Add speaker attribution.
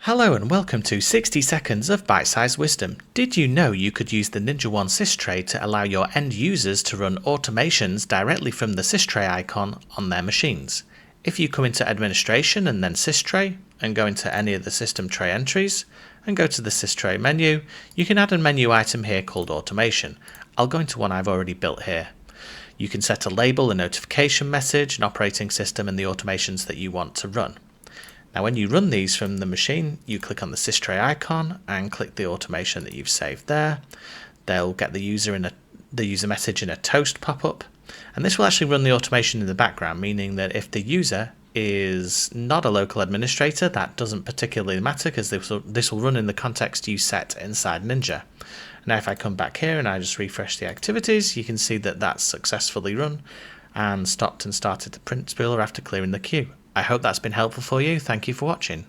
Speaker 1: Hello and welcome to 60 Seconds of Bite-Sized Wisdom. Did you know you could use the NinjaOne Systray to allow your end users to run automations directly from the Systray icon on their machines? If you come into Administration and then Systray, and go into any of the system tray entries, and go to the Systray menu, you can add a menu item here called Automation. I'll go into one I've already built here. You can set a label, a notification message, an operating system, and the automations that you want to run. Now when you run these from the machine, you click on the Systray icon and click the automation that you've saved there. They'll get the user message in a toast pop-up, and this will actually run the automation in the background, meaning that if the user is not a local administrator, that doesn't particularly matter because this will run in the context you set inside Ninja. Now if I come back here and I just refresh the activities, you can see that that's successfully run and stopped and started the print spooler after clearing the queue. I hope that's been helpful for you. Thank you for watching.